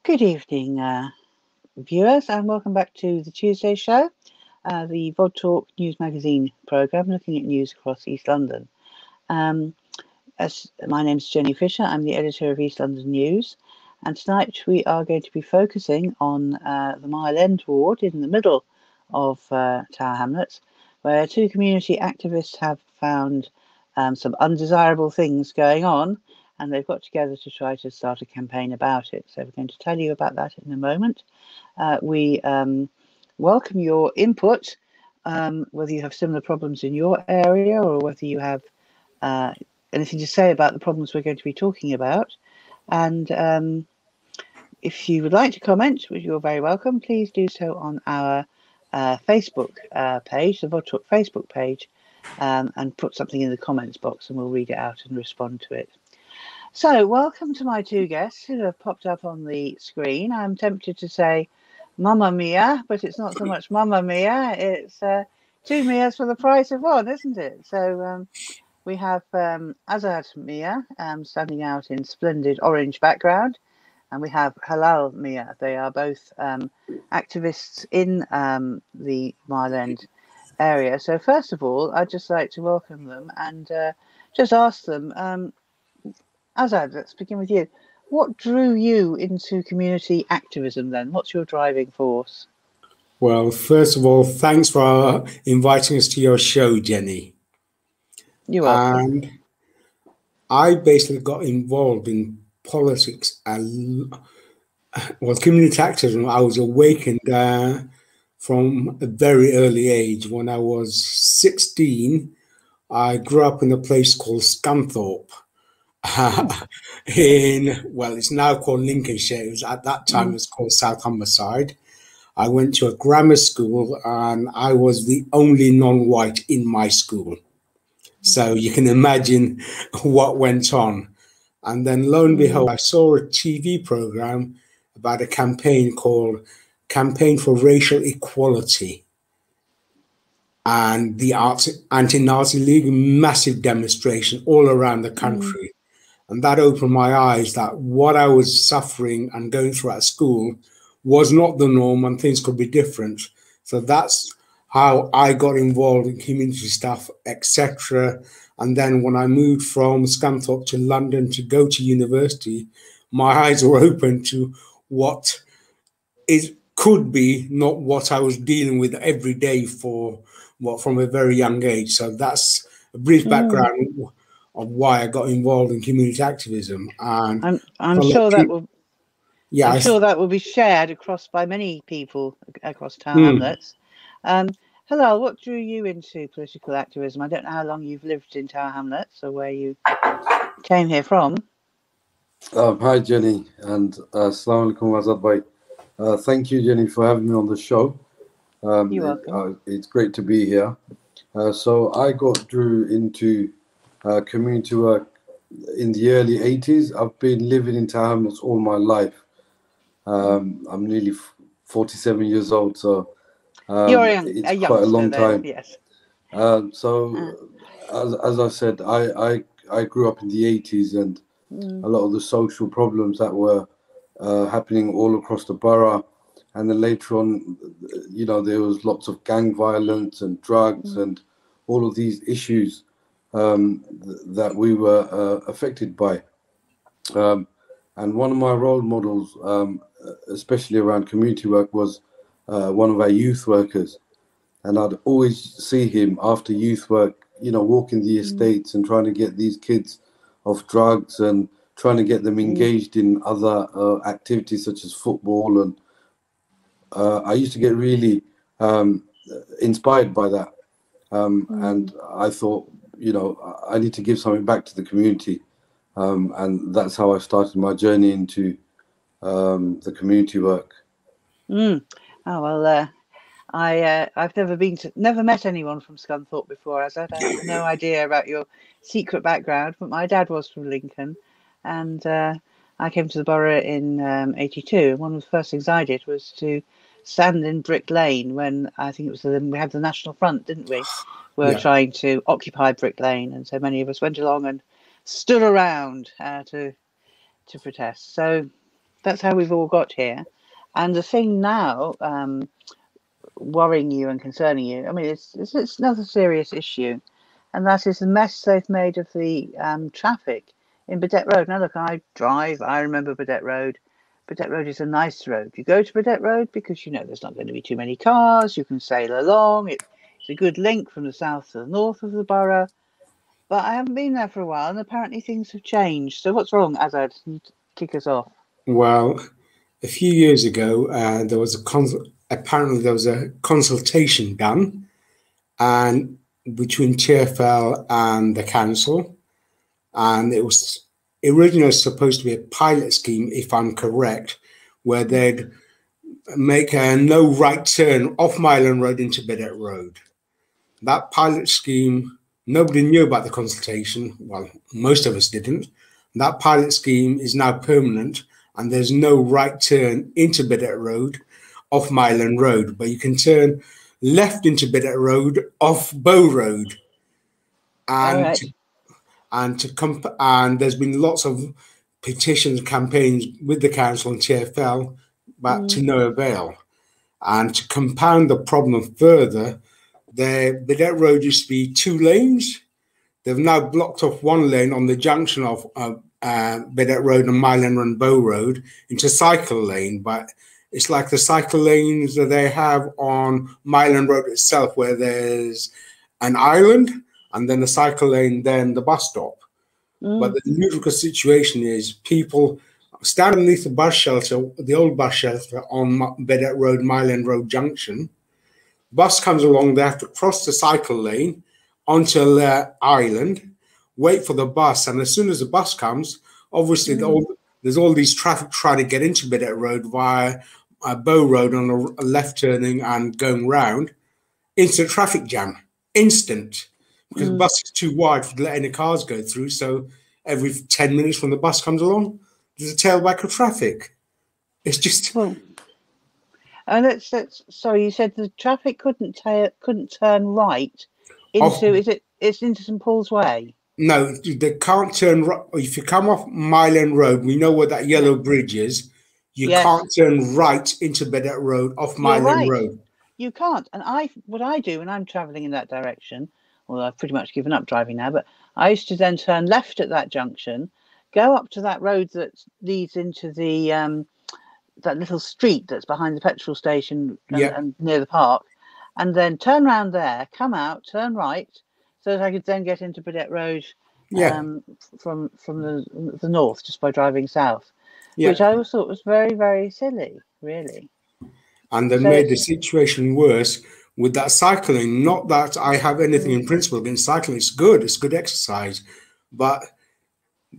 Good evening, viewers, and welcome back to the Tuesday show, the VOD Talk News Magazine programme looking at news across East London. My name's Jenny Fisher, I'm the editor of East London News, and tonight we are going to be focusing on the Mile End ward in the middle of Tower Hamlets, where two community activists have found some undesirable things going on, and they've got together to try to start a campaign about it. So we're going to tell you about that in a moment. We welcome your input, whether you have similar problems in your area or whether you have anything to say about the problems we're going to be talking about. And if you would like to comment, you're very welcome. Please do so on our Facebook page, the VOD Talk Facebook page, and put something in the comments box and we'll read it out and respond to it. So, welcome to my two guests who have popped up on the screen. I'm tempted to say Mamma Mia, but it's not so much Mamma Mia, it's two Mias for the price of one, isn't it? So, we have Azad Mia standing out in splendid orange background, and we have Helal Mia. They are both activists in the Mile End area. So, first of all, I'd just like to welcome them and just ask them, Azad, let's begin with you. What drew you into community activism then? What's your driving force? Well, first of all, thanks for inviting us to your show, Jenny. You're welcome. And I basically got involved in politics and, community activism. I was awakened from a very early age. When I was 16, I grew up in a place called Scunthorpe. It's now called Lincolnshire. At that time, it was called South Humberside. I went to a grammar school and I was the only non-white in my school. So you can imagine what went on. And then lo and behold, I saw a TV program about a campaign called Campaign for Racial Equality. And the Anti-Nazi League, massive demonstration all around the country. And that opened my eyes that what I was suffering and going through at school was not the norm and things could be different. So that's how I got involved in community stuff, etc. And then when I moved from Scunthorpe to London to go to university, my eyes were open to what it could be, not what I was dealing with every day from a very young age. So that's a brief background of why I got involved in community activism. And I'm sure that will. Yeah, I'm sure that will be shared across by many people across Tower Hamlets. Helal, what drew you into political activism? I don't know how long you've lived in Tower Hamlets or where you came here from. Hi, Jenny, and Assalamu alaikum, Azad bhai. Thank you, Jenny, for having me on the show. You're welcome. It's great to be here. So I got drew into community work in the early 80s. I've been living in Tower Hamlets all my life. I'm nearly 47 years old, so it's quite a long time. Yes. As I said, I grew up in the 80s, and a lot of the social problems that were happening all across the borough, and then later on, there was lots of gang violence and drugs and all of these issues that we were affected by. And one of my role models, especially around community work, was one of our youth workers. And I'd always see him after youth work, walking the estates and trying to get these kids off drugs and trying to get them engaged in other activities such as football. And I used to get really inspired by that. And I thought, I need to give something back to the community. And that's how I started my journey into the community work. Oh well, I've never met anyone from Scunthorpe before. As I have no idea about your secret background, but my dad was from Lincoln, and I came to the borough in '82. One of the first things I did was to stand in Brick Lane when I think it was we had the National Front, didn't we? We were trying to occupy Brick Lane, and so many of us went along and stood around to protest. So That's how we've all got here. And the thing now, worrying you and concerning you, I mean, it's another serious issue, and that is the mess they've made of the traffic in Burdett Road. Now, look, I drive. I remember Burdett Road. Burdett Road is a nice road. You go to Burdett Road because you know there's not going to be too many cars. You can sail along. It's a good link from the south to the north of the borough. But I haven't been there for a while, and apparently things have changed. So what's wrong, Azad? You kick us off. Well, a few years ago, there was apparently there was a consultation done, and between TfL and the council, and it was originally supposed to be a pilot scheme, if I'm correct, where they'd make a no right turn off Milan Road into Burdett Road. That pilot scheme, nobody knew about the consultation. Well, most of us didn't. That pilot scheme is now permanent, and there's no right turn into Burdett Road off Milan Road, but you can turn left into Burdett Road off Bow Road. And All right. and there's been lots of petitions, campaigns with the council and TfL, but to no avail. And to compound the problem further, the Burdett Road used to be 2 lanes. They've now blocked off 1 lane on the junction of Burdett Road and Milan and Bow Road into cycle lane, but it's like the cycle lanes that they have on Milan Road itself, where there's an island and then the cycle lane, then the bus stop. But the ludicrous situation is people stand underneath the bus shelter, the old bus shelter on Burdett Road, Milan Road junction. Bus comes along, they have to cross the cycle lane onto the island, wait for the bus, and as soon as the bus comes, obviously there's all these traffic trying to get into Burdett Road via Bow Road on a left turning and going round. Instant traffic jam, instant, because the bus is too wide to let any cars go through. So every 10 minutes when the bus comes along, there's a tailback of traffic. It's just... Well, and that's sorry, you said the traffic couldn't turn right into it's into St Paul's Way. No, they can't turn right. If you come off Milan Road, we know where that yellow bridge is. You can't turn right into Burdett Road off Milan Road. You can't. And what I do when I'm travelling in that direction, well, I've pretty much given up driving now, but I used to then turn left at that junction, go up to that road that leads into the that little street that's behind the petrol station and near the park, and then turn round there, come out, turn right, so that I could then get into Burdett Road from the north just by driving south, which I always thought was very, very silly, really. And they made the situation worse with that cycling. Not that I have anything in principle against cycling. It's good exercise. But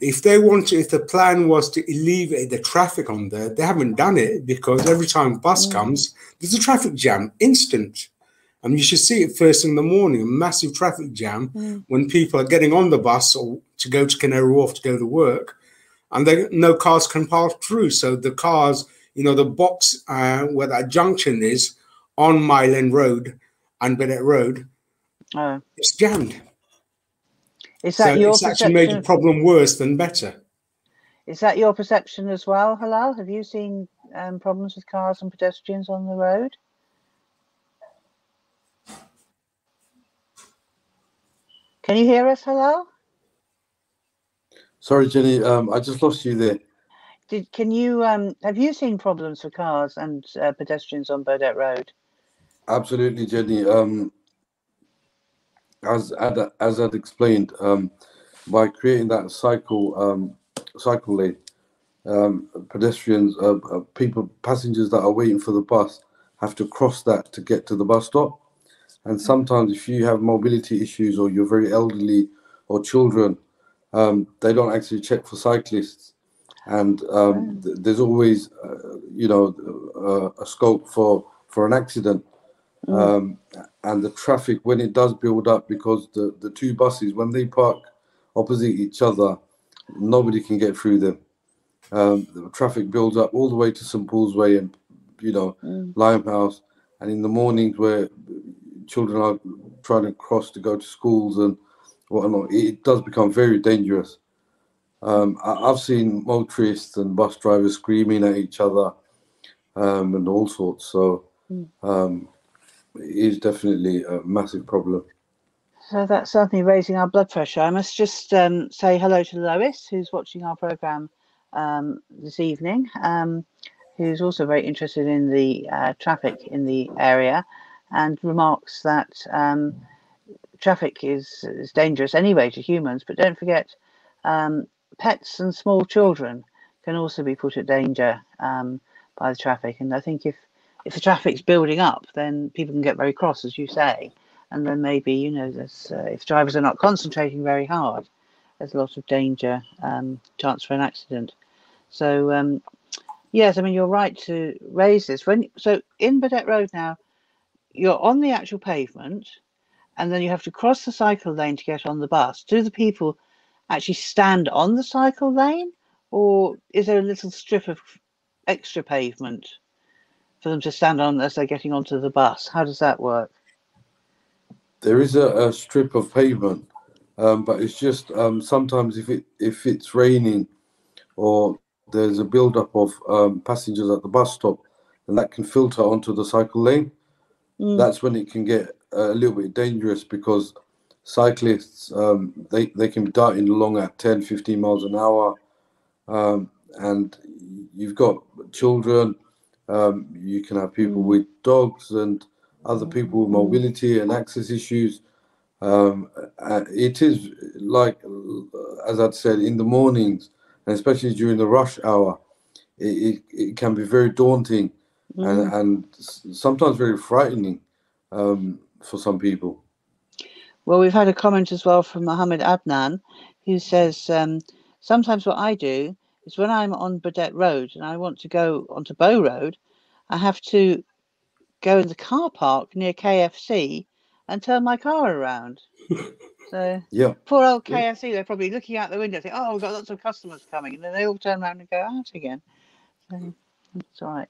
if the plan was to alleviate the traffic on there, they haven't done it, because every time a bus comes, there's a traffic jam, instant. And you should see it first in the morning, a massive traffic jam when people are getting on the bus or to go to Canary Wharf to go to work, and no cars can pass through. So the cars, the box where that junction is on Milan Road and Burdett Road, it's jammed. Is that your perception? It's actually made the problem worse than better. Is that your perception as well, Helal? Have you seen problems with cars and pedestrians on the road? Can you hear us, Helal? Sorry, Jenny, I just lost you there. Have you seen problems for cars and pedestrians on Burdett Road? Absolutely, Jenny. As I'd explained, by creating that cycle lane, pedestrians, passengers that are waiting for the bus have to cross that to get to the bus stop. And sometimes if you have mobility issues or you're very elderly or children, they don't actually check for cyclists. And there's always, a scope for an accident. And the traffic, when it does build up, because the 2 buses, when they park opposite each other, nobody can get through them. The traffic builds up all the way to St Paul's Way and, Limehouse. And in the mornings where children are trying to cross to go to schools and whatnot, it does become very dangerous. I've seen motorists and bus drivers screaming at each other, and all sorts. So it is definitely a massive problem. So that's certainly raising our blood pressure. I must just say hello to Lois, who's watching our programme this evening, who's also very interested in the traffic in the area, and remarks that traffic is dangerous anyway to humans, but don't forget pets and small children can also be put at danger by the traffic. And I think if the traffic's building up, then people can get very cross, as you say, and then maybe, you know, there's, if drivers are not concentrating very hard, there's a lot of danger, chance for an accident. So yes, I mean, you're right to raise this. So in Burdett Road now, you're on the actual pavement, and then you have to cross the cycle lane to get on the bus. Do the people actually stand on the cycle lane, or is there a little strip of extra pavement for them to stand on as they're getting onto the bus? How does that work? There is a strip of pavement, but it's just sometimes if it's raining or there's a build-up of passengers at the bus stop, and that can filter onto the cycle lane. That's when it can get a little bit dangerous, because cyclists, they can be darting along at 10, 15 miles an hour, and you've got children, you can have people with dogs and other people with mobility and access issues. It is like, as I'd said, in the mornings, and especially during the rush hour, it can be very daunting and sometimes very frightening for some people. Well, we've had a comment as well from Mohammed Adnan, who says, sometimes what I do is when I'm on Burdett Road and I want to go onto Bow Road, I have to go in the car park near KFC and turn my car around. So Yeah, poor old KFC, they're probably looking out the window, think, oh, we've got lots of customers coming, and then they all turn around and go out again. So that's all right.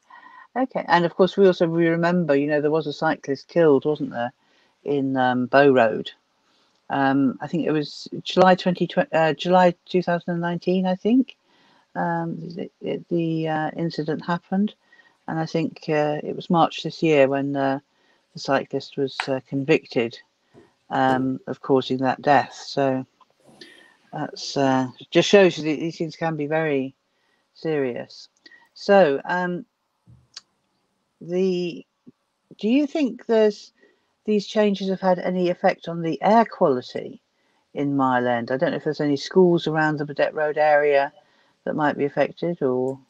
Okay, and of course we remember, you know, there was a cyclist killed, wasn't there, in Bow Road. I think it was July 2019. I think the incident happened, and I think it was March this year when the cyclist was convicted of causing that death. So that's just shows you that these things can be very serious. So do you think these changes have had any effect on the air quality in Mile End? I don't know if there's any schools around the Burdett Road area that might be affected, or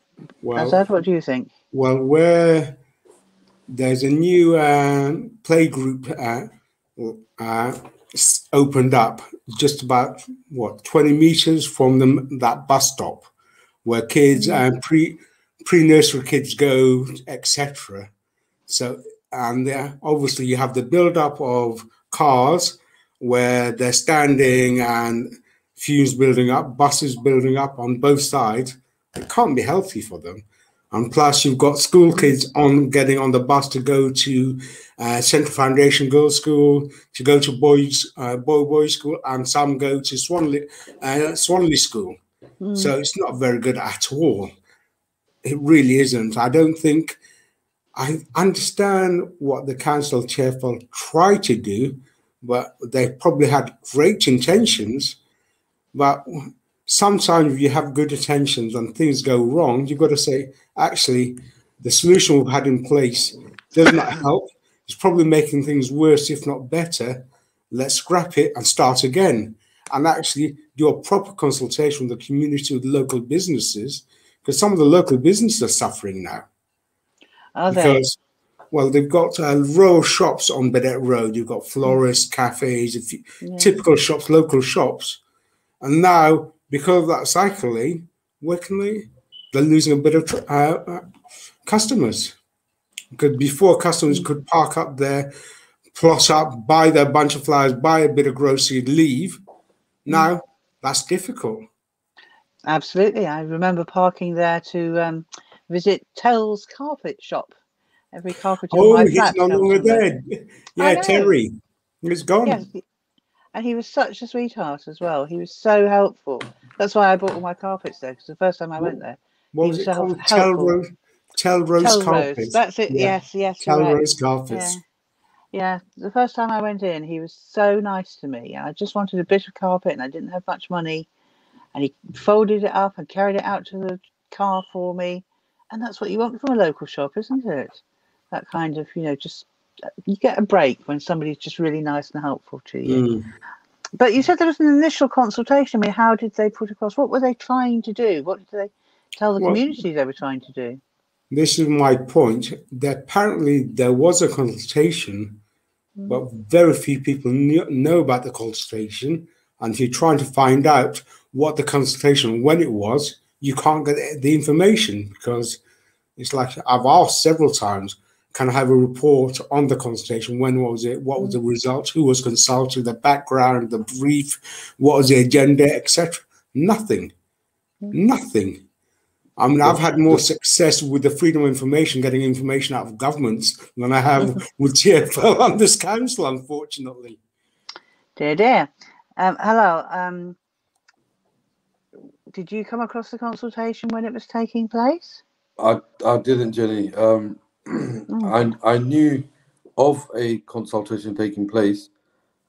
Azad, what do you think? Well, where there's a new playgroup opened up just about 20 meters from that bus stop, where kids and pre-nursery kids go, etc. So, and obviously you have the build-up of cars where they're standing and fumes building up, buses building up on both sides. It can't be healthy for them. And plus, you've got school kids getting on the bus to go to Central Foundation Girls' School, to go to boys school, and some go to Swanley School. So it's not very good at all. It really isn't. I understand what the council chairman tried to do, but they probably had great intentions. But sometimes if you have good intentions and things go wrong, you've got to say, actually, the solution we've had in place does not help. It's probably making things worse, if not better. Let's scrap it and start again. And actually do a proper consultation with the community, with local businesses, because some of the local businesses are suffering now. Are because, well, they've got a row of shops on Burdett Road. You've got florists, cafes, typical shops, local shops. And now, because of that cycle lane, they're losing a bit of customers. Because before, customers could park up there, plot up, buy their bunch of flowers, buy a bit of grocery, leave. Now, that's difficult. Absolutely. I remember parking there to visit Tell's carpet shop. Every carpenter in my flat he's no longer there. Yeah, Terry. He's gone. Yes. And he was such a sweetheart as well. He was so helpful. That's why I bought all my carpets there, because the first time I went there, What he was was it so called? helpful. Telrose Telrose. carpets. That's it. Yeah, Yes, yes, correct. Telrose Yeah. carpets. Yeah, the first time I went in, he was so nice to me. I just wanted a bit of carpet and I didn't have much money. And he folded it up and carried it out to the car for me. And that's what you want from a local shop, isn't it? That kind of, just you get a break when somebody's just really nice and helpful to you. Mm. But you said there was an initial consultation. I mean, how did they put across? What were they trying to do? What did they tell the Well, community they were trying to do? this is my point. That apparently there was a consultation, Mm, but very few people know about the consultation. And if you're trying to find out what the consultation, when it was, you can't get the information because it's like I've asked several times, can I have a report on the consultation? When was it? What was the mm, result? Who was consulted? The background, the brief, what was the agenda, etc. Nothing. mm. Nothing. I mean, I've The, had more the, success with the freedom of information, getting information out of governments, than I have with TFL on this council, unfortunately. Dear, dear. Hello. Did you come across the consultation when it was taking place? I didn't, Jenny. Mm, I knew of a consultation taking place,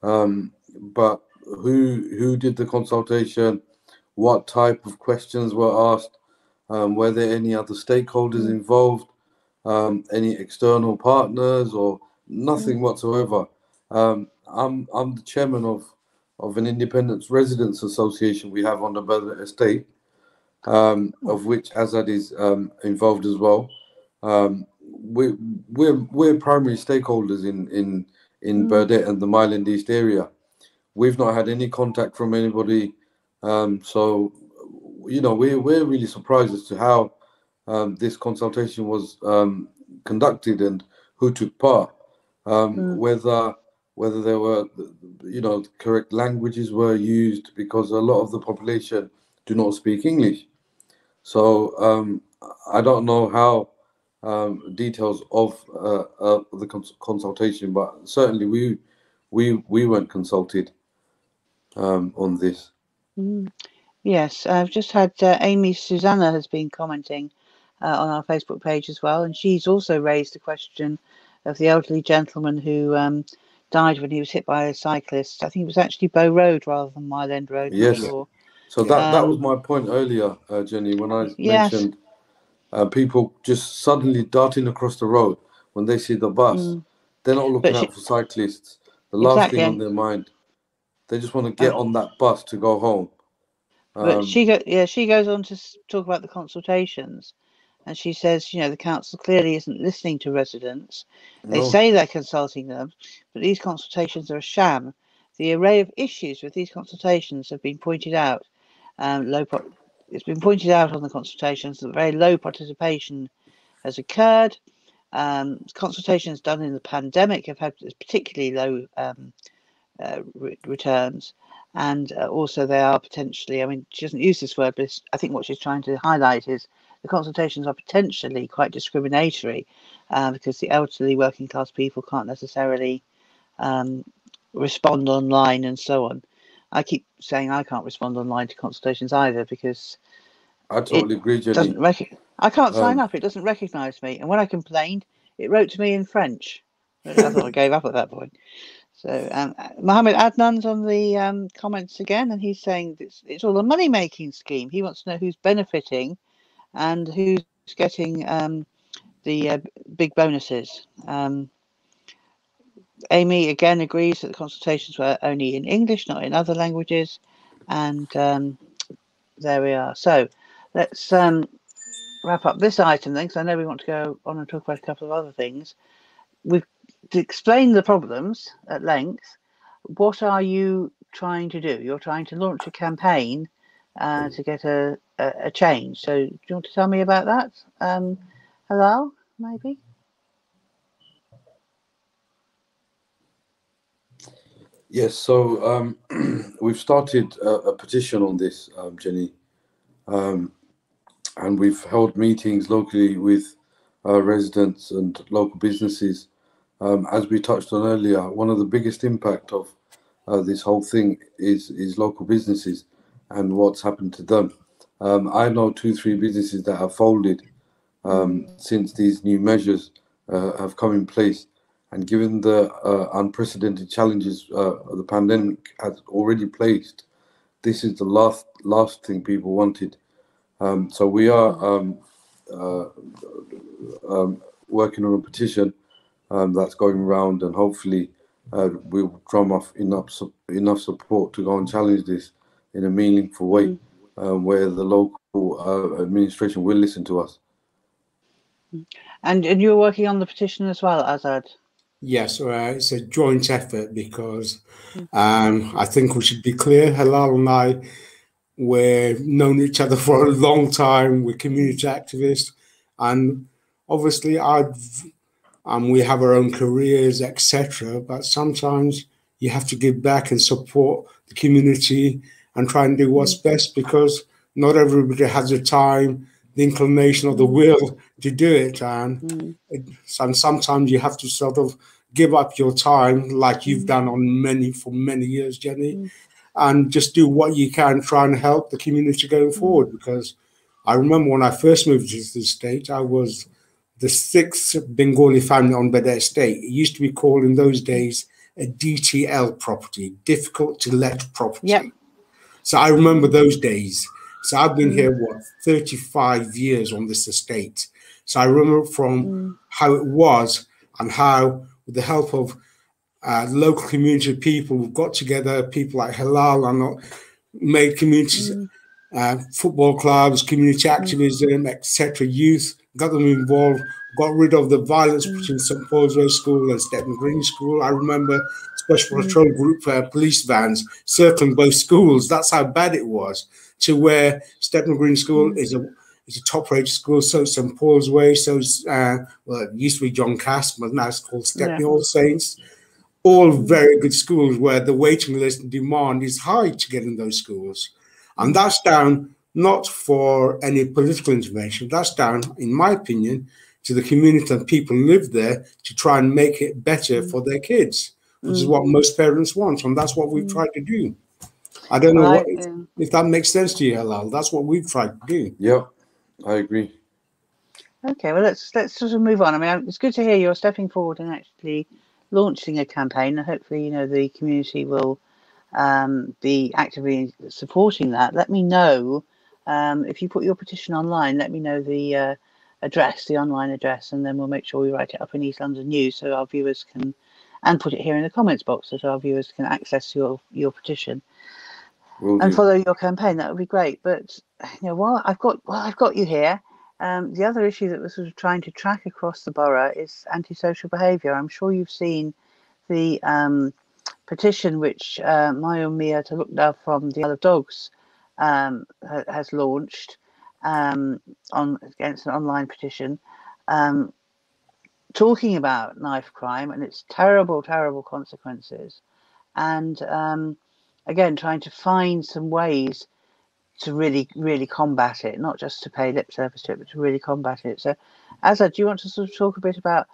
but who did the consultation? What type of questions were asked? Were there any other stakeholders mm, involved? Any external partners or mm, nothing whatsoever? I'm the chairman of an independent residents association we have on the Burdett estate, mm, of which Azad is involved as well. We we're primary stakeholders in mm, Burdett and the Mile East area. We've not had any contact from anybody, so we're really surprised as to how this consultation was conducted and who took part. mm, Whether there were correct languages were used, because a lot of the population do not speak English. So I don't know how details of the consultation, but certainly we weren't consulted on this. mm. Yes, I've just had Amy Susanna has been commenting on our Facebook page as well, and she's also raised the question of the elderly gentleman who died when he was hit by a cyclist. I think it was actually Bow Road rather than Mile End Road, not Yes. sure. So that was Um, my point earlier, Jenny, when I yes, mentioned people just suddenly darting across the road when they see the bus. mm, They're not but looking out she, for cyclists. The last thing on exactly. their mind, they just want to Uh, get on that bus to go home. but Um, she goes on to talk about the consultations. And she says, the council clearly isn't listening to residents. They no, say they're consulting them, but these consultations are a sham. The array of issues with these consultations have been pointed out. It's been pointed out on the consultations that very low participation has occurred. Consultations done in the pandemic have had particularly low returns. And also, they are potentially, I mean, she doesn't use this word, but I think what she's trying to highlight is the consultations are potentially quite discriminatory because the elderly working class people can't necessarily um, respond online and so on. I keep saying I can't respond online to consultations either because I it totally agree, Jenny. doesn't I can't sign Um, up. It doesn't recognise me. And when I complained, it wrote to me in French. I thought I gave up at that point. So Mohammed Adnan's on the comments again, and he's saying it's all a money-making scheme. He wants to know who's benefiting and who's getting the big bonuses. Amy again agrees that the consultations were only in English, not in other languages, and there we are. So let's wrap up this item then, because I know we want to go on and talk about a couple of other things. We've to explain the problems at length. What are you trying to do? You're trying to launch a campaign to get a change. So, do you want to tell me about that? Helal, maybe? yes, so we've started a petition on this, Jenny, and we've held meetings locally with residents and local businesses. As we touched on earlier, one of the biggest impact of this whole thing is local businesses and what's happened to them. I know 2-3 businesses that have folded since these new measures have come in place. And given the unprecedented challenges the pandemic has already placed, this is the last thing people wanted. So we are working on a petition that's going around, and hopefully we'll drum off enough support to go and challenge this in a meaningful way, where the local administration will listen to us. And you're working on the petition as well, Azad? Yes, it's a joint effort because I think we should be clear. Helal and I, we've known each other for a long time. We're community activists, and obviously we have our own careers, etc. But sometimes you have to give back and support the community and try and do what's best, because not everybody has the time, the inclination, or the will to do it. And sometimes you have to sort of give up your time, like you've done for many years, Jenny, and just do what you can, try and help the community going forward. Because I remember when I first moved to the state, I was the 6th Bengali family on Beda Estate. It used to be called in those days a DTL property, difficult to let property. Yep. So I remember those days. So I've been here, 35 years on this estate. So I remember from how it was, and how, with the help of local community people, we've got together, people like Helal, and made communities, football clubs, community activism, etc., youth, got them involved, got rid of the violence between St. Paul's Way School and Stephen Green School. I remember special patrol group police vans circling both schools. That's how bad it was, to where Stephen Green School is a top-rated school, so St. Paul's Way, so it used to be John Cass, but now it's called Stepney All Saints. All very good schools where the waiting list and demand is high to get in those schools. And that's down not for any political intervention. That's down, in my opinion, to the community and people who live there to try and make it better for their kids, which is what most parents want. And that's what we've tried to do. I don't know if that makes sense to you, Helal. That's what we've tried to do. Yeah, I agree. Okay, well, let's sort of move on. I mean, it's good to hear you're stepping forward and actually launching a campaign, and hopefully, the community will be actively supporting that. Let me know if you put your petition online. Let me know the address, the online address, and then we'll make sure we write it up in East London News so our viewers can, and put it here in the comments box so our viewers can access your petition and follow your campaign. That would be great. But while I've got you here, the other issue that we're sort of trying to track across the borough is antisocial behaviour. I'm sure you've seen the petition which Miah to Look Now from the Isle of Dogs has launched against an online petition, talking about knife crime and its terrible, terrible consequences, and again trying to find some ways to really, really combat it, not just to pay lip service to it, but to really combat it. So, Azad, do you want to sort of talk a bit about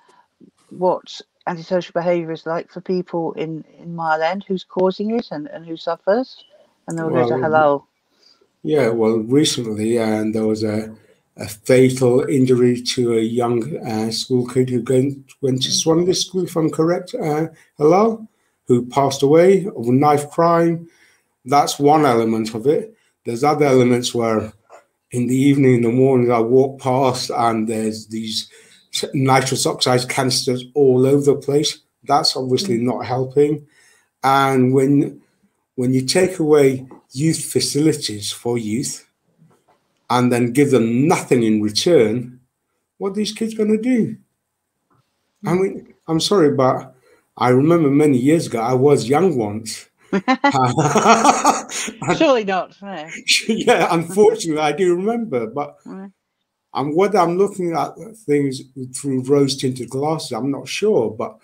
what antisocial behaviour is like for people in Mile who's causing it and who suffers? And then we'll go to Helal. Yeah, well, recently there was a fatal injury to a young school kid who went to Swansea School, if I'm correct, Helal, who passed away of a knife crime. That's one element of it. There's other elements where in the evening, in the morning, I walk past and there's these nitrous oxide canisters all over the place. That's obviously not helping. And when you take away youth facilities for youth and then give them nothing in return, what are these kids going to do? I mean, I'm sorry, but I remember many years ago, I was young once. Surely not. No. Yeah, unfortunately, I do remember. But whether I'm looking at things through rose-tinted glasses, I'm not sure. But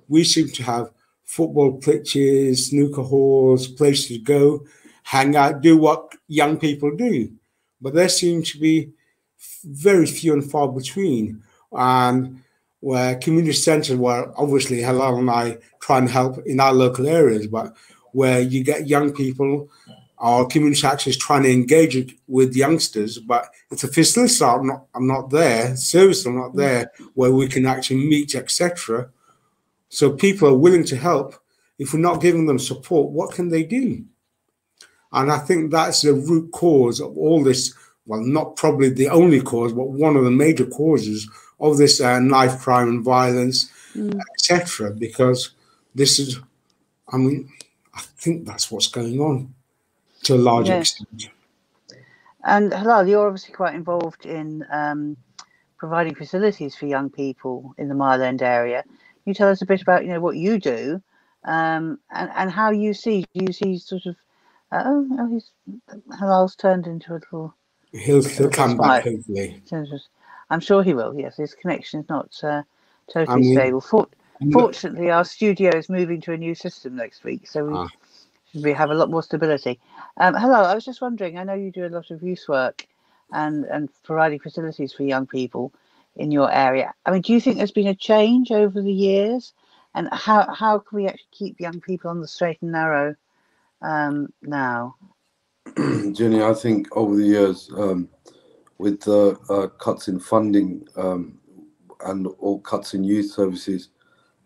we seem to have football pitches, snooker halls, places to go, hang out, do what young people do. But there seem to be very few and far between. And where community centres, where obviously Helal and I try and help in our local areas, but where you get young people. Our community action is trying to engage with youngsters, but if the facilities are not there, services are not there where we can actually meet, etc. So people are willing to help. If we're not giving them support, what can they do? And I think that's the root cause of all this. Well, not probably the only cause, but one of the major causes of this knife crime and violence, etc. Because this is, I mean, I think that's what's going on to a large extent. And Helal, you're obviously quite involved in providing facilities for young people in the Mile End area. Can you tell us a bit about what you do, and how you see? Do you see sort of? Halal's turned into a little. He'll come back hopefully. I'm sure he will. Yes, his connection is not totally I mean, stable. Fortunately, our studio is moving to a new system next week, so we have a lot more stability. Hello, I was just wondering, I know you do a lot of youth work and providing facilities for young people in your area. I mean, do you think there's been a change over the years? And how can we actually keep young people on the straight and narrow now? Jenny, I think over the years, with the cuts in funding and all cuts in youth services,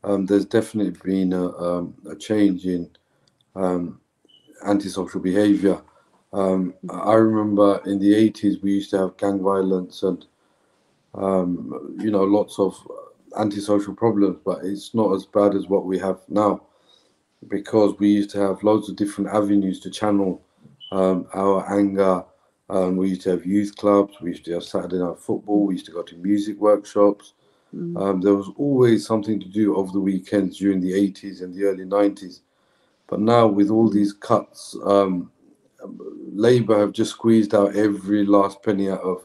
there's definitely been a change in antisocial behaviour. I remember in the 80s we used to have gang violence and lots of antisocial problems, but it's not as bad as what we have now, because we used to have loads of different avenues to channel our anger. We used to have youth clubs, we used to have Saturday night football, we used to go to music workshops. There was always something to do over the weekends during the 80s and the early 90s. But now with all these cuts, Labour have just squeezed out every last penny out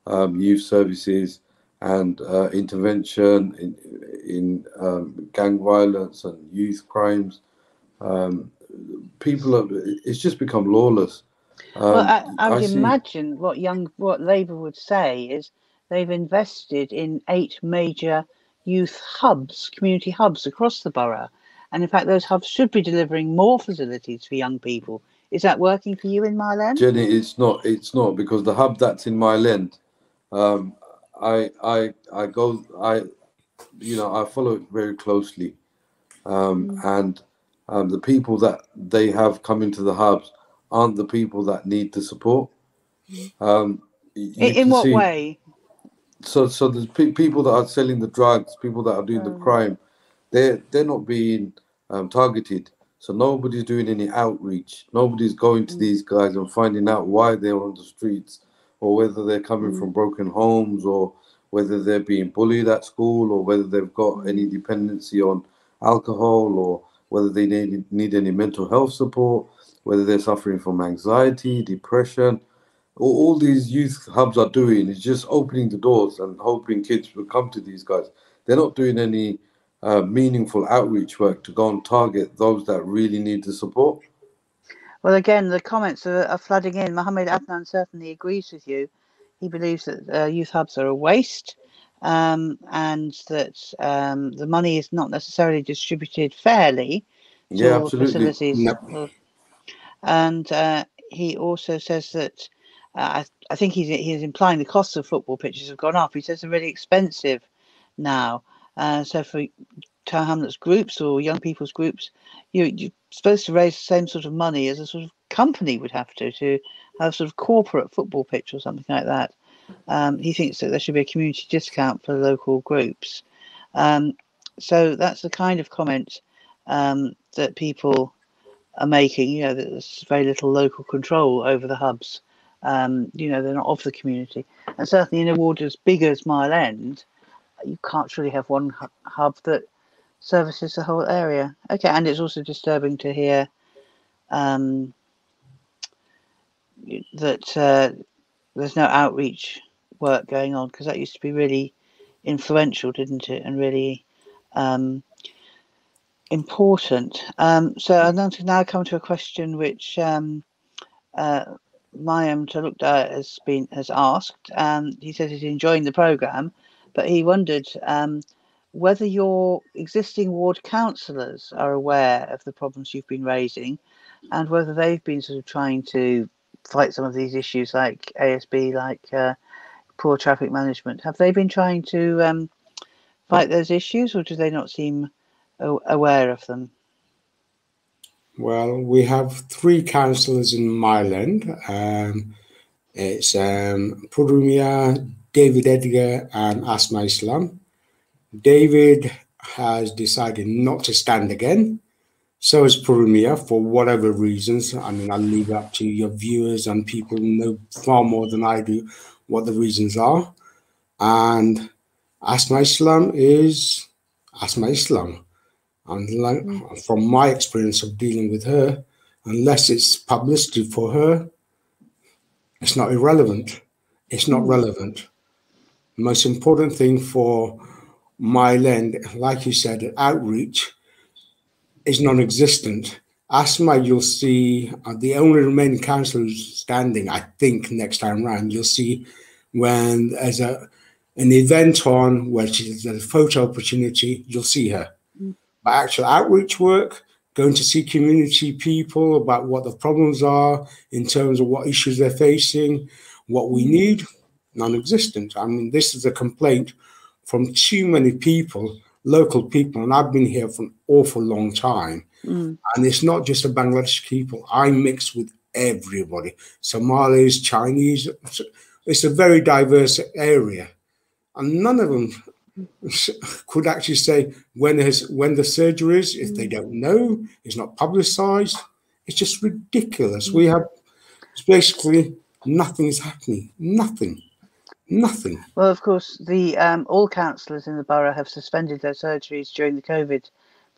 of youth services and intervention in gang violence and youth crimes. It's just become lawless. Well, I would imagine what Labour would say is they've invested in 8 major youth hubs, community hubs across the borough. And in fact, those hubs should be delivering more facilities for young people. Is that working for you in Mile End? Jenny, it's not, because the hub that's in Mile End, I follow it very closely. And the people that they have come into the hubs aren't the people that need the support. In what way? So there's people that are selling the drugs, people that are doing the crime. They're not being targeted. So nobody's doing any outreach. Nobody's going to these guys and finding out why they're on the streets, or whether they're coming from broken homes, or whether they're being bullied at school, or whether they've got any dependency on alcohol, or whether they need any mental health support, whether they're suffering from anxiety, depression. All these youth hubs are doing is just opening the doors and hoping kids will come to these guys. They're not doing any meaningful outreach work to go and target those that really need the support. Well, again, the comments are flooding in. Mohammed Adnan certainly agrees with you. He believes that youth hubs are a waste, and that the money is not necessarily distributed fairly to all the facilities. Yep. And he also says that I think he's implying the cost of football pitches have gone up. He says they're really expensive now. So for Tower Hamlets groups or young people's groups, you're supposed to raise the same sort of money as a sort of company would have to have sort of corporate football pitch or something like that. He thinks that there should be a community discount for local groups. So that's the kind of comment that people are making. That there's very little local control over the hubs. They're not of the community. And certainly in a ward as big as Mile End, you can't really have one hub that services the whole area. Okay, and it's also disturbing to hear that there's no outreach work going on, because that used to be really influential, didn't it? And really important. So I'm going to now come to a question which Miah has asked. He says he's enjoying the programme, but he wondered whether your existing ward councillors are aware of the problems you've been raising, and whether they've been sort of trying to fight some of these issues like ASB, like poor traffic management. Have they been trying to fight those issues, or do they not seem aware of them? Well, we have 3 councillors in Myland. It's Purumia, David Edgar, and Asma Islam. David has decided not to stand again. So has Purumia, for whatever reasons. I mean, I'll leave it up to your viewers, and people know far more than I do what the reasons are. And Asma Islam is Asma Islam. And like, from my experience of dealing with her, unless it's publicity for her, it's not irrelevant. It's not relevant. The most important thing for Myland, like you said, outreach, is non-existent. Asma, you'll see the only remaining councillors standing, I think, next time round, you'll see when there's an event on where there's a photo opportunity, you'll see her. But actual outreach work, going to see community people about what the problems are in terms of what issues they're facing, what we need, non-existent. I mean, this is a complaint from too many people, local people, and I've been here for an awful long time. And it's not just the Bangladeshi people. I mix with everybody, Somalis, Chinese. It's a very diverse area, and none of them could actually say when the surgery is, if they don't know, it's not publicized. It's just ridiculous. We have basically nothing is happening. Nothing. Well, of course, the all councillors in the borough have suspended their surgeries during the COVID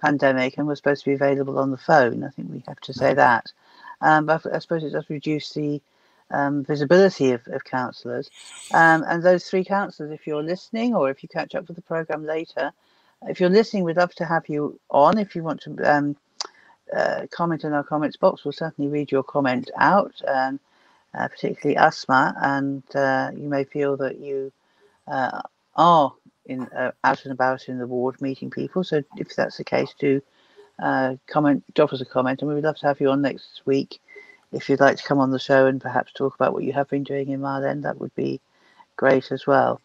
pandemic and were supposed to be available on the phone. I think we have to say that. But I suppose it does reduce the visibility of councillors. And those 3 councillors, if you're listening, or if you catch up with the programme later, if you're listening, we'd love to have you on. If you want to comment in our comments box, we'll certainly read your comment out, particularly Asma, and you may feel that you are out and about in the ward meeting people. So if that's the case, do drop us a comment, and we would love to have you on next week. If you'd like to come on the show and perhaps talk about what you have been doing in Marlen, that would be great as well.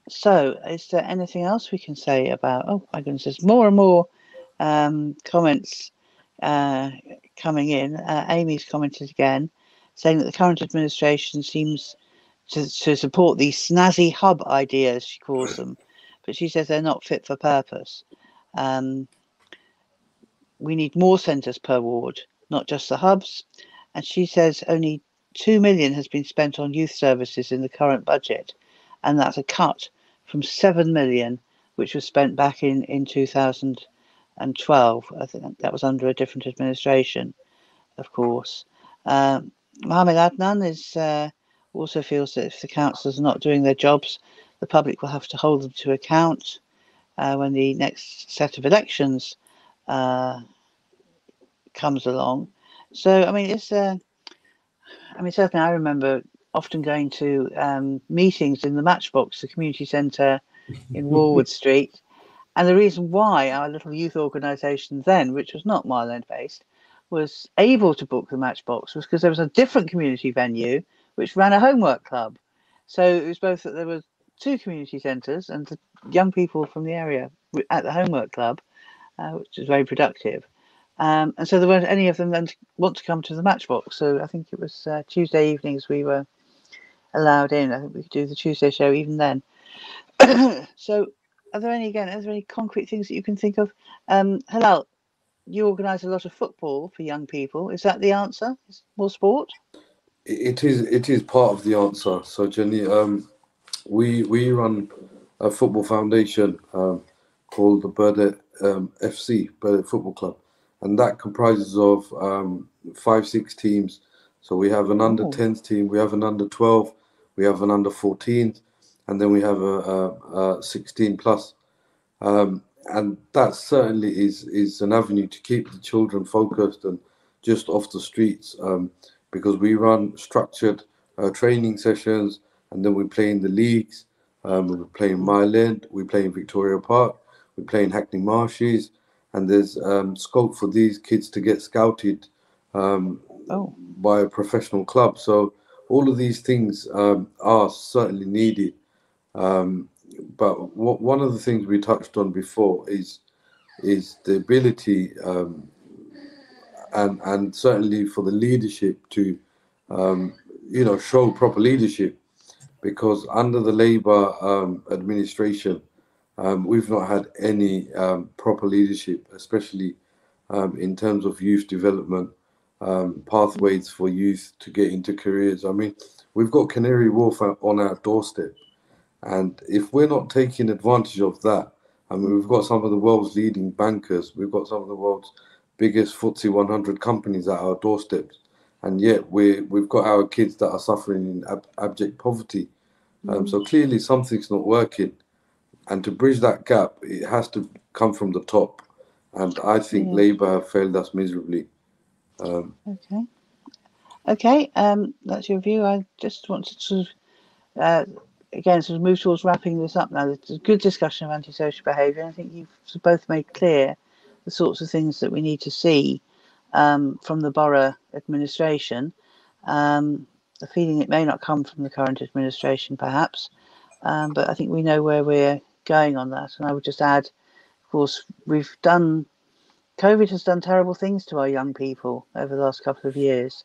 So is there anything else we can say about, oh my goodness, there's more and more comments coming in. Amy's commented again, saying that the current administration seems to support these snazzy hub ideas, she calls them, but she says they're not fit for purpose. We need more centres per ward, not just the hubs. And she says only 2 million has been spent on youth services in the current budget, and that's a cut from 7 million, which was spent back in 2012. I think that was under a different administration, of course. Mohammed Adnan also feels that if the councillors are not doing their jobs, the public will have to hold them to account when the next set of elections comes along. So, I mean, certainly I remember often going to meetings in the Matchbox, the community centre in Warwood Street. And the reason why our little youth organisation then, which was not Myland based, was able to book the Matchbox was because there was a different community venue which ran a homework club. So it was both that there were 2 community centres and the young people from the area at the homework club, which was very productive. And so there weren't any of them then to want to come to the Matchbox. So I think it was Tuesday evenings we were allowed in. I think we could do the Tuesday show even then. So are there any concrete things that you can think of? Helal, you organise a lot of football for young people. Is that the answer? More sport? It is part of the answer. So Jenny, we run a football foundation called the Burdett FC, Burdett Football Club, and that comprises of 5-6 teams. So we have an under 10s team, we have an under 12, we have an under 14s, and then we have a 16 plus. And that certainly is an avenue to keep the children focused and just off the streets, because we run structured training sessions, and then we play in the leagues. We're playing Miah, we're playing Victoria Park, we're playing Hackney Marshes, and there's scope for these kids to get scouted by a professional club. So all of these things are certainly needed. But one of the things we touched on before is the ability and certainly for the leadership to show proper leadership, because under the Labour administration we've not had any proper leadership, especially in terms of youth development, pathways for youth to get into careers. I mean, we've got Canary Wharf on our doorstep, and if we're not taking advantage of that, I mean, we've got some of the world's leading bankers, we've got some of the world's biggest FTSE 100 companies at our doorsteps, and yet we've got our kids that are suffering in abject poverty. So clearly something's not working, and to bridge that gap, it has to come from the top. And I think Labour have failed us miserably. Okay, that's your view. I just want to sort of, again, sort of move towards wrapping this up now. There's a good discussion of antisocial behaviour. I think you've both made clear the sorts of things that we need to see from the borough administration. The feeling it may not come from the current administration, perhaps, but I think we know where we're going on that. And I would just add, of course, COVID has done terrible things to our young people over the last couple of years.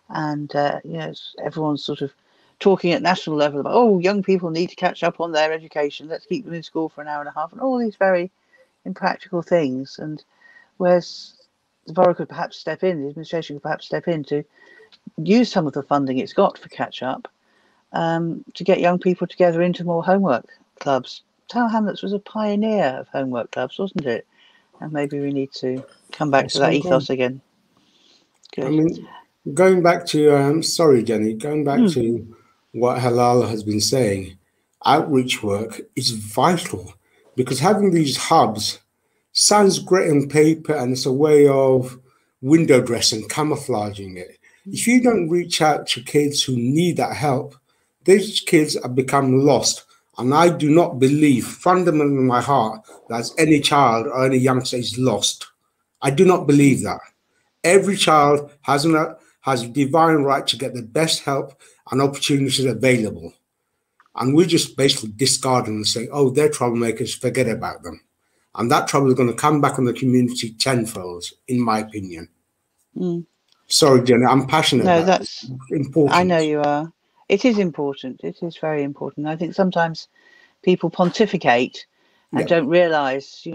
And, everyone's sort of talking at national level about, oh, young people need to catch up on their education. Let's keep them in school for an hour and a half, and all these very impractical things. And whereas the borough could perhaps step in, the administration could perhaps step in to use some of the funding it's got for catch up to get young people together into more homework clubs. Tower Hamlets was a pioneer of homework clubs, wasn't it? And maybe we need to come back to that ethos again. Good. I mean, going back to, sorry, Jenny, going back to what Helal has been saying, outreach work is vital, because having these hubs sounds great on paper and it's a way of window dressing, camouflaging it. If you don't reach out to kids who need that help, these kids have become lost. And I do not believe, fundamentally in my heart, that any child or any youngster is lost. I do not believe that. Every child has a divine right to get the best help and opportunities available. And we just basically discard them and say, oh, they're troublemakers, forget about them. And that trouble is going to come back on the community tenfold, in my opinion. Sorry, Jenny, I'm passionate about that's important. I know you are. It is important. It is very important. I think sometimes people pontificate and don't realise,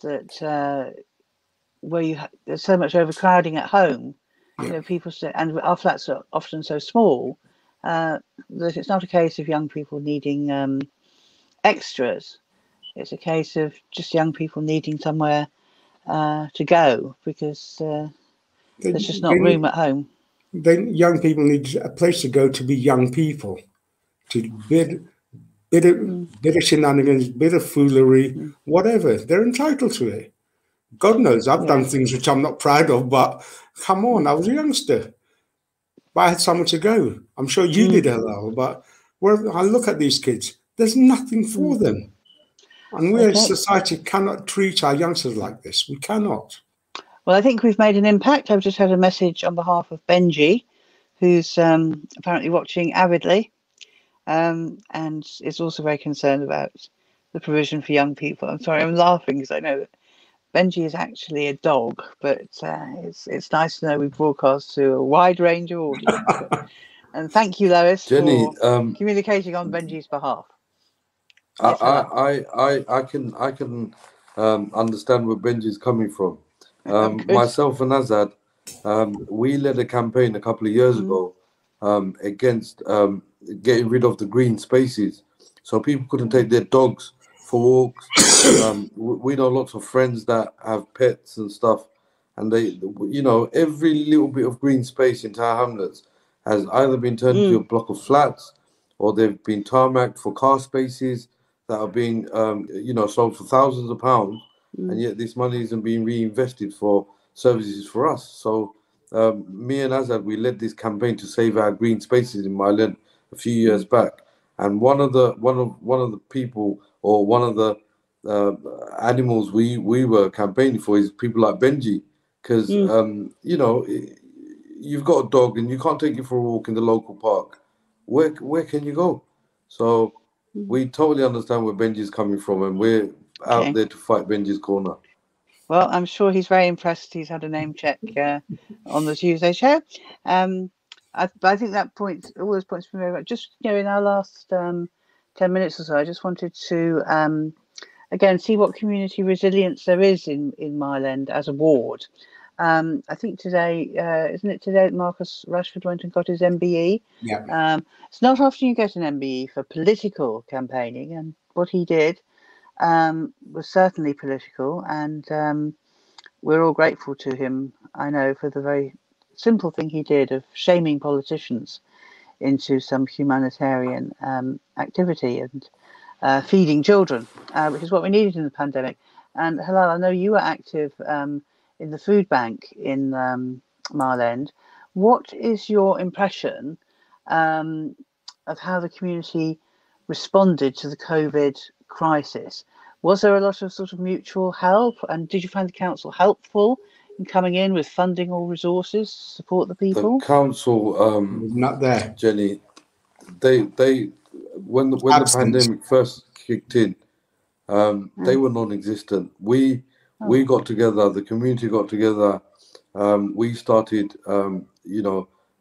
that where there's so much overcrowding at home. People say, and our flats are often so small that it's not a case of young people needing extras. It's a case of just young people needing somewhere to go because there's just not room at home. Then young people need a place to go to be young people, to bit of shenanigans, bit of foolery, whatever. They're entitled to it. God knows I've done things which I'm not proud of, but come on, I was a youngster. But I had somewhere to go. I'm sure you did, Helal, but where I look at these kids, there's nothing for them. And we as society cannot treat our youngsters like this. We cannot. Well, I think we've made an impact. I've just had a message on behalf of Benji, who's apparently watching avidly, and is also very concerned about the provision for young people. I'm sorry, I'm laughing because I know that Benji is actually a dog, but it's nice to know we broadcast to a wide range of audience. And thank you, Lois, Jenny, for communicating on Benji's behalf. I can understand where Benji's coming from. Myself and Azad, we led a campaign a couple of years ago against getting rid of the green spaces, so people couldn't take their dogs for walks. We know lots of friends that have pets and stuff, and they, every little bit of green space in Tower Hamlets has either been turned into a block of flats, or they've been tarmacked for car spaces that are being, sold for thousands of pounds, and yet this money isn't being reinvested for services for us. So me and Azad, we led this campaign to save our green spaces in Miah a few years back, And one of the people, or one of the animals we were campaigning for, is people like Benji, because you've got a dog and you can't take it for a walk in the local park. Where can you go? So we totally understand where Benji's coming from, and we're out Okay. there to fight Benji's corner. Well, I'm sure he's very impressed. He's had a name check on the Tuesday show. I think that point, all those points from very just in our last 10 minutes or so, I just wanted to again see what community resilience there is in Mile End as a ward. I think today, isn't it today that Marcus Rashford went and got his MBE? Yeah. It's not often you get an MBE for political campaigning, and what he did was certainly political, and we're all grateful to him, I know, for the very simple thing he did of shaming politicians into some humanitarian activity and feeding children, which is what we needed in the pandemic. And Helal, I know you were active in the food bank in Mile End. What is your impression of how the community responded to the COVID crisis? Was there a lot of sort of mutual help, and did you find the council helpful in coming in with funding or resources to support the The people? council, Not there. Jenny, they when the Absent. pandemic first kicked in, they were non-existent. We got together, the community got together. We started,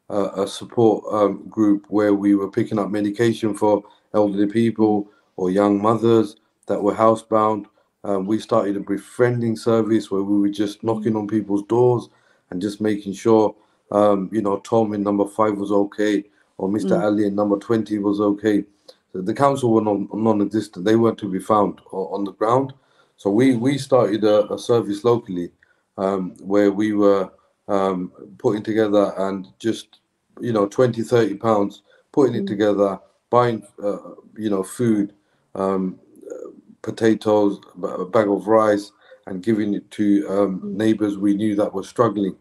a support group where we were picking up medication for elderly people or young mothers that were housebound. We started a befriending service where we were just knocking on people's doors and just making sure, Tom in number 5 was okay, or Mr. Ali in number 20 was okay. So the council were non-existent. They weren't to be found on the ground. So we started a service locally where we were putting together and just, 20, 30 pounds, putting it together, buying, food, potatoes, a bag of rice, and giving it to neighbors we knew that were struggling.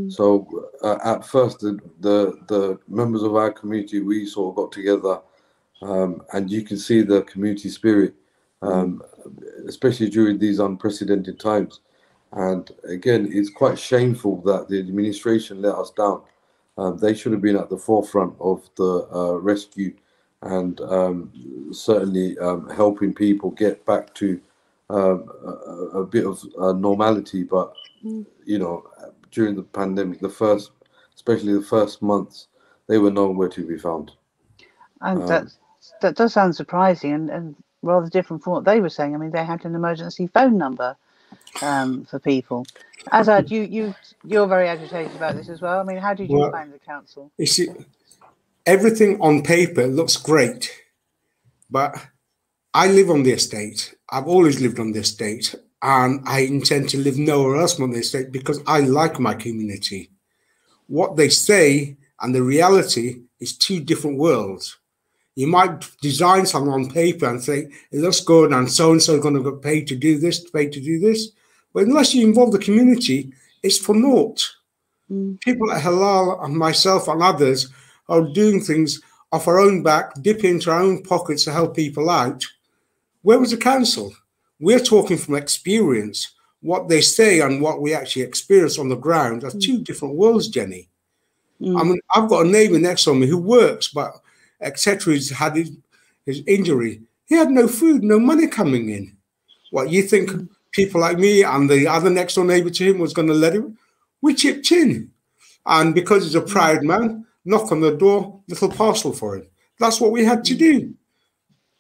So at first, the members of our community, we sort of got together, and you can see the community spirit, especially during these unprecedented times. And again, it's quite shameful that the administration let us down. They should have been at the forefront of the rescue, and certainly helping people get back to a bit of normality. But during the pandemic, especially the first months, they were nowhere to be found. And that does sound surprising and rather different from what they were saying. I mean, they had an emergency phone number for people. Azad, you're very agitated about this as well. I mean, how did you Well, find the council? you see, everything on paper looks great, but I live on the estate. I've always lived on the estate, and I intend to live nowhere else on the estate because I like my community. What they say and the reality is two different worlds. You might design something on paper and say it looks good and so is going to get paid to do this, paid to do this. But unless you involve the community, it's for naught. People at Helal and myself and others are doing things off our own back, dip into our own pockets to help people out. Where was the council? We're talking from experience. What they say and what we actually experience on the ground are two different worlds, Jenny. I mean, I've got a neighbour next to me who works, but etc. He's had his injury. He had no food, no money coming in. What, you think people like me and the other next door neighbour to him was going to let him? We chipped in. And because he's a proud man, knock on the door, little parcel for him. That's what we had to do.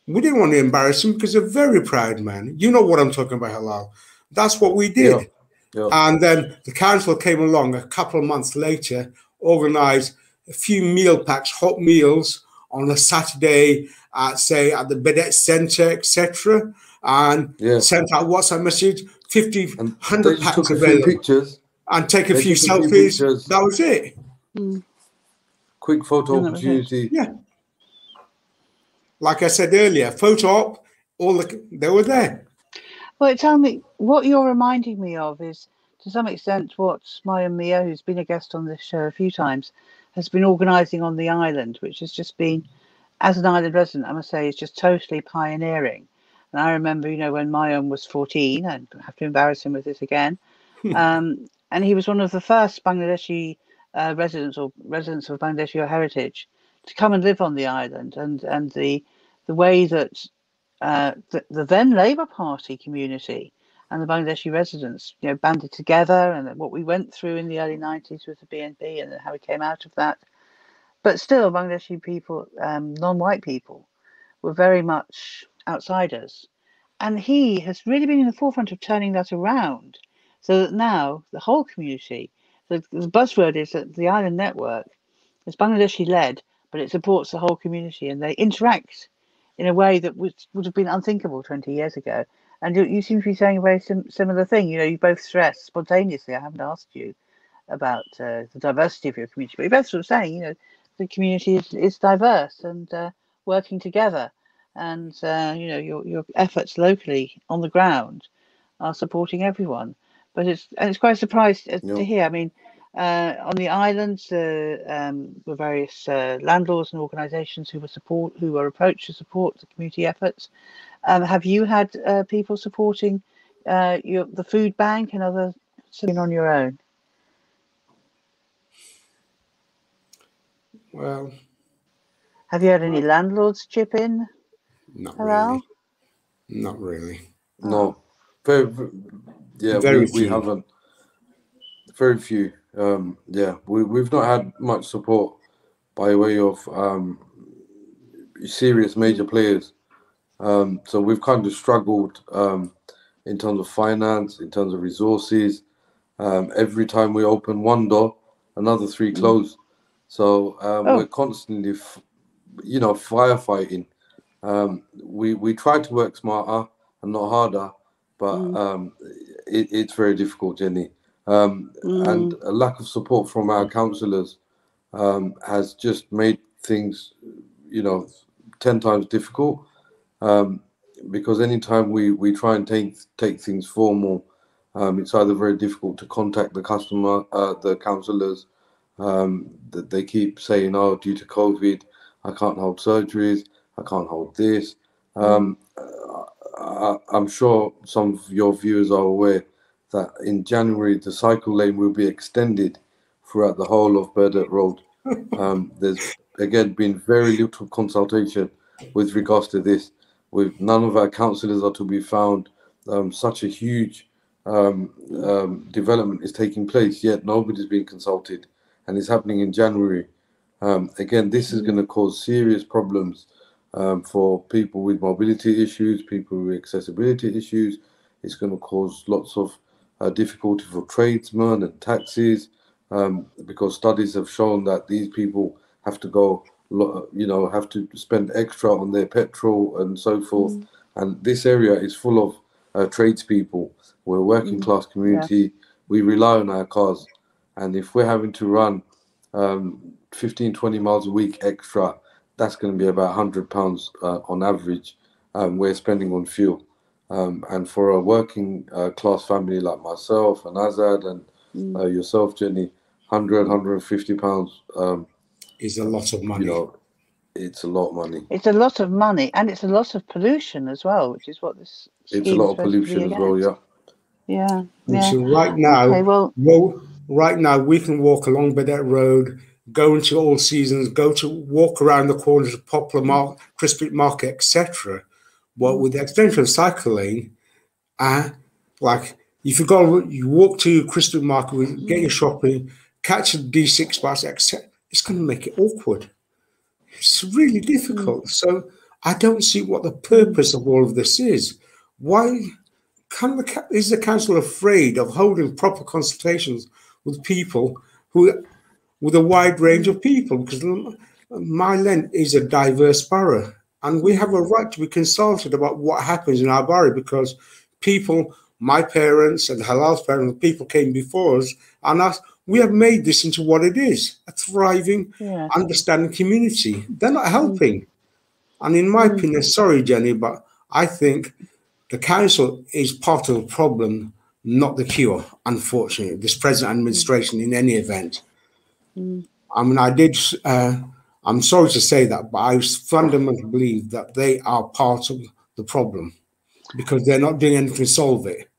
We didn't want to embarrass him because he's a very proud man. You know what I'm talking about, Halal. That's what we did. Yeah. And then the council came along a couple of months later, organised a few meal packs, hot meals, on a Saturday, say at the Bedet Centre, etc., and sent out WhatsApp message, 50, 100 packs took a available, few pictures and take a few selfies. That was it. Quick photo opportunity. Yeah. Like I said earlier, photo op, they were there. Well, tell me, what you're reminding me of is, to some extent, what Miah, who's been a guest on this show a few times, has been organising on the island, which has just been as an island resident, I must say, is just totally pioneering. And I remember, when Miah was 14, I have to embarrass him with this again, and he was one of the first Bangladeshi residents of Bangladeshi heritage to come and live on the island, and the way that the then Labour Party community and the Bangladeshi residents, banded together, and what we went through in the early 90s with the BNP and how we came out of that. But still, Bangladeshi people, non-white people, were very much outsiders. And he has really been in the forefront of turning that around so that now the whole community, the buzzword is that the island network is Bangladeshi led, but it supports the whole community and they interact in a way that would have been unthinkable 20 years ago. And you seem to be saying a very similar thing. You both stress spontaneously, I haven't asked you about the diversity of your community, but you're both sort of saying, the community is diverse and working together. And your efforts locally on the ground are supporting everyone. But it's quite a surprise to hear. I mean, on the islands, were various landlords and organisations who were approached to support the community efforts. Have you had people supporting the food bank and other on your own? Well, have you had any landlords chip in? Not Helal? really. Not really. No. Very we haven't. Very few. We've not had much support by way of serious major players. So we've kind of struggled in terms of finance, in terms of resources. Every time we open one door, another three close. So we're constantly, firefighting. We try to work smarter and not harder, but it's very difficult, Jenny. And a lack of support from our councillors has just made things, 10 times difficult. Because anytime we try and take things formal, it's either very difficult to contact the customer, the councillors. That they keep saying, "Oh, due to COVID, I can't hold surgeries. I can't hold this." I'm sure some of your viewers are aware that in January the cycle lane will be extended throughout the whole of Burdett Road. There's again been very little consultation with regards to this. With none of our councillors are to be found. Such a huge development is taking place, yet nobody's been consulted, and it's happening in January. Again, this is going to cause serious problems for people with mobility issues, people with accessibility issues. It's going to cause lots of difficulty for tradesmen and taxis, because studies have shown that these people have to go, have to spend extra on their petrol and so forth. And this area is full of tradespeople. We're a working class community. We rely on our cars. And if we're having to run 15, 20 miles a week extra, that's going to be about £100 on average we're spending on fuel. And for a working class family like myself and Azad and yourself, Jenny, £150 is a lot of money. It's a lot of money. It's a lot of money, and it's a lot of pollution as well, which is what this scheme It's a lot of pollution as well, yeah. So right now, right now we can walk along Burdett Road, go into All Seasons, walk around the corners of Poplar Market, Crispit Market, etc. Well, with the extension of cycle lane, like if you walk to Crispit Market, get your shopping, catch a D6 bus, etc., it's going to make it awkward. It's really difficult. So I don't see what the purpose of all of this is. Why is the council afraid of holding proper consultations with people with a wide range of people? Because Mile End is a diverse borough, and we have a right to be consulted about what happens in our borough, because people, my parents and Halal's parents, people came before us, and we have made this into what it is, a thriving, understanding community. They're not helping. And in my opinion, sorry, Jenny, but I think the council is part of the problem, not the cure, unfortunately, this present administration in any event. I mean, I'm sorry to say that, but I fundamentally believe that they are part of the problem because they're not doing anything to solve it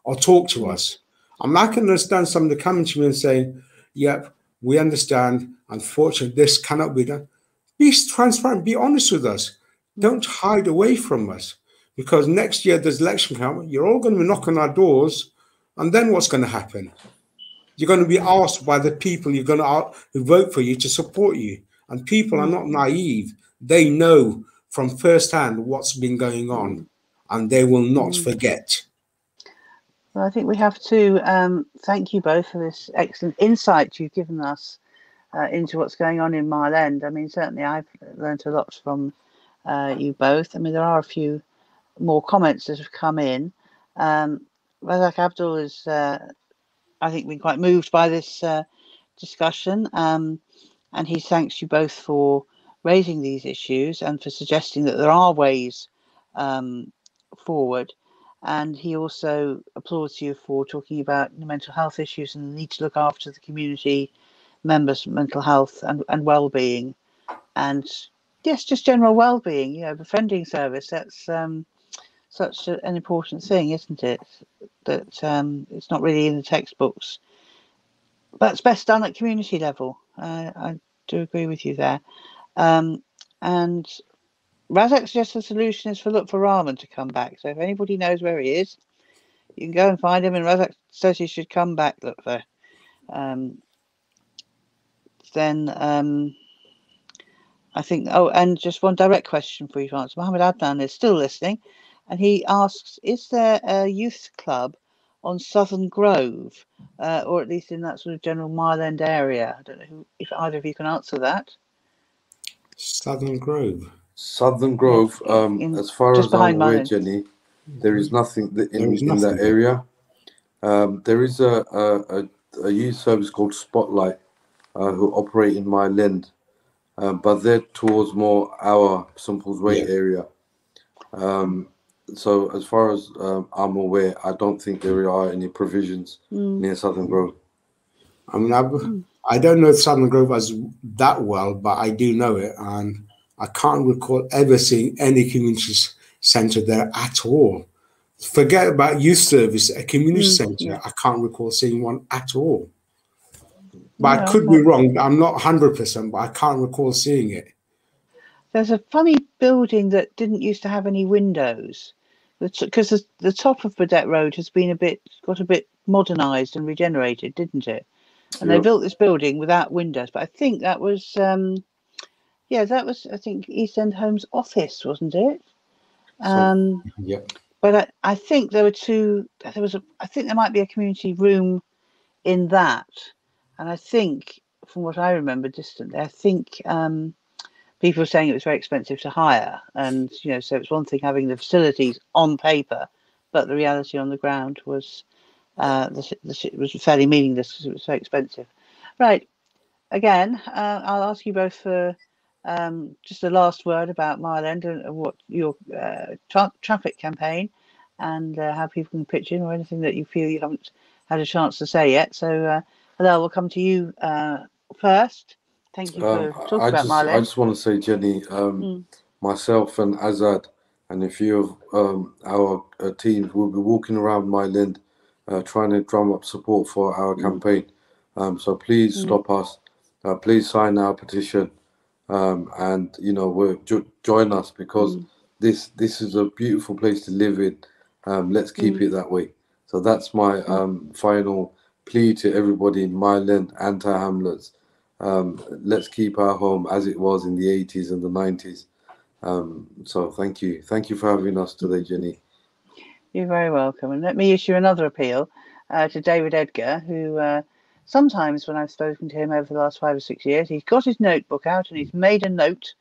or talk to us. I can understand somebody coming to me and saying, yep, we understand. Unfortunately, this cannot be done. Be transparent, be honest with us. Don't hide away from us because next year there's election coming. You're all going to be knocking our doors. And then what's going to happen? You're going to be asked by the people who vote for you to support you. And people are not naive. They know from firsthand what's been going on, and they will not forget. Well, I think we have to thank you both for this excellent insight you've given us into what's going on in Mile End. I mean, certainly I've learned a lot from you both. I mean, there are a few more comments that have come in. Razak Abdul is, I think, been quite moved by this discussion, and he thanks you both for raising these issues and for suggesting that there are ways forward. And he also applauds you for talking about mental health issues and the need to look after the community members' mental health and well-being, and yes, just general well-being. You know, befriending service. That's such an important thing, isn't it? That it's not really in the textbooks, but it's best done at community level. I do agree with you there. And Razak suggests the solution is look for Rahman to come back. So if anybody knows where he is, you can go and find him. And Razak says he should come back. Look for. Then I think. Oh, and just one direct question for you to answer. Mohammed Adnan is still listening, and he asks: is there a youth club on Southern Grove, or at least in that sort of general Mile End area? I don't know if either of you can answer that. Southern Grove. Southern Grove, as far as I'm aware, Jenny, there is nothing in that area. There is a youth service called Spotlight who operate in Mile End, but they're towards more our St Paul's Way area. So as far as I'm aware, I don't think there are any provisions near Southern Grove. I mean, I don't know Southern Grove as that well, but I do know it, and I can't recall ever seeing any community centre there at all. Forget about youth service, a community centre. I can't recall seeing one at all. But I could be wrong. I'm not 100%, but I can't recall seeing it. There's a funny building that didn't used to have any windows, because the top of Burdett Road has been got a bit modernised and regenerated, didn't it? And they built this building without windows. But I think that was, I think East End Home's office, wasn't it? But I think there were I think there might be a community room in that. And I think, from what I remember distantly, I think people were saying it was very expensive to hire. And, so it's one thing having the facilities on paper, but the reality on the ground was it was fairly meaningless because it was so expensive. Right. Again, I'll ask you both for just a last word about Mile End and what your traffic campaign and how people can pitch in, or anything that you feel you haven't had a chance to say yet. So, Helal, we'll come to you first. Thank you for talking about Mile End. I just want to say, Jenny, myself and Azad and a few of our teams will be walking around Mile End trying to drum up support for our campaign. So please stop us. Please sign our petition, and join us, because this is a beautiful place to live in. Let's keep it that way. So that's my final plea to everybody in Mile End and Tower Hamlets. Let's keep our home as it was in the 80s and the 90s. So thank you for having us today, Jenny. You're very welcome. And let me issue another appeal to David Edgar, who sometimes when I've spoken to him over the last 5 or 6 years, he's got his notebook out and he's made a note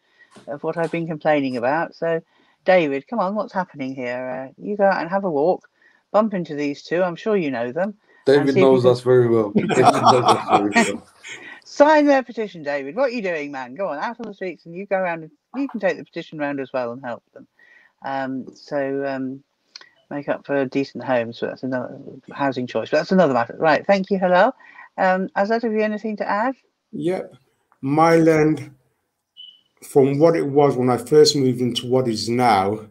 of what I've been complaining about. So, David, come on, what's happening here? You go out and have a walk, bump into these two. I'm sure you know them. David knows us very well. Sign their petition, David. What are you doing, man? Go on, out on the streets, and you go around and you can take the petition round as well and help them. Make up for decent homes. So that's another housing choice. But that's another matter. Right. Thank you, Helal. Azad, have you anything to add? Yep. Mile End from what it was when I first moved into what is now,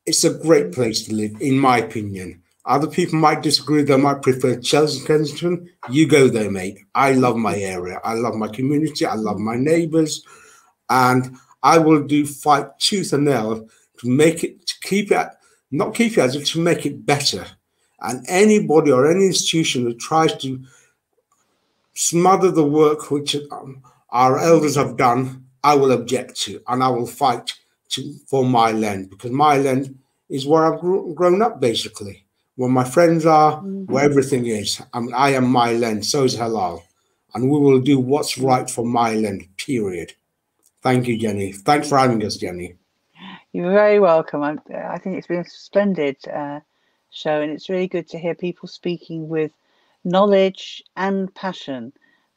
it's a great place to live, in my opinion. Other people might disagree. They might prefer Chelsea, Kensington. You go there, mate. I love my area. I love my community. I love my neighbours. And I will fight tooth and nail to make it, to keep it, not keep it as it, to make it better. And anybody or any institution that tries to smother the work which our elders have done, I will object to, and I will fight for my land, because my land is where I've grown up, basically, where my friends are, where everything is. I am my land, so is Helal, and we will do what's right for my land, period. Thank you, Jenny. Thanks for having us, Jenny. You're very welcome. I think it's been a splendid show, and it's really good to hear people speaking with knowledge and passion.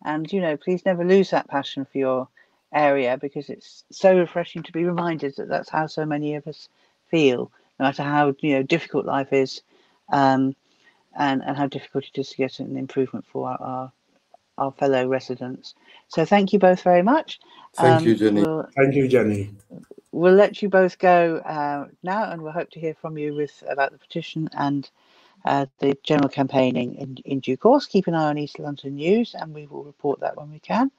And, you know, please never lose that passion for your area, because it's so refreshing to be reminded that that's how so many of us feel, no matter how, you know, difficult life is, and how difficult it is to get an improvement for our fellow residents. So thank you both very much. Thank you, Jenny. Thank you, Jenny. We'll let you both go now, and we'll hope to hear from you about the petition and the general campaigning in due course. Keep an eye on East London News, and we will report that when we can.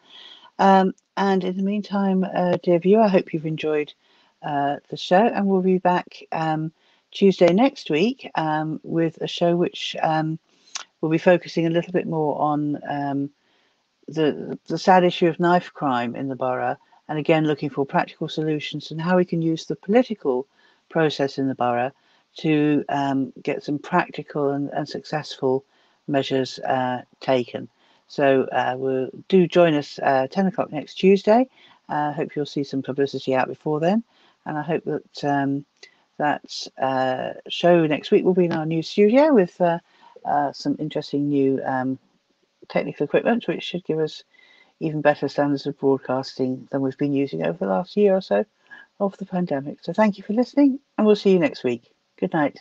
And in the meantime, dear viewer, I hope you've enjoyed the show, and we'll be back Tuesday next week with a show which will be focusing a little bit more on the sad issue of knife crime in the borough, and again looking for practical solutions and how we can use the political process in the borough to get some practical and successful measures taken. So do join us 10 o'clock next Tuesday. Hope you'll see some publicity out before then, and I hope that that show next week will be in our new studio with some interesting new technical equipment, which should give us even better standards of broadcasting than we've been using over the last year or so of the pandemic. So thank you for listening, and we'll see you next week. Good night.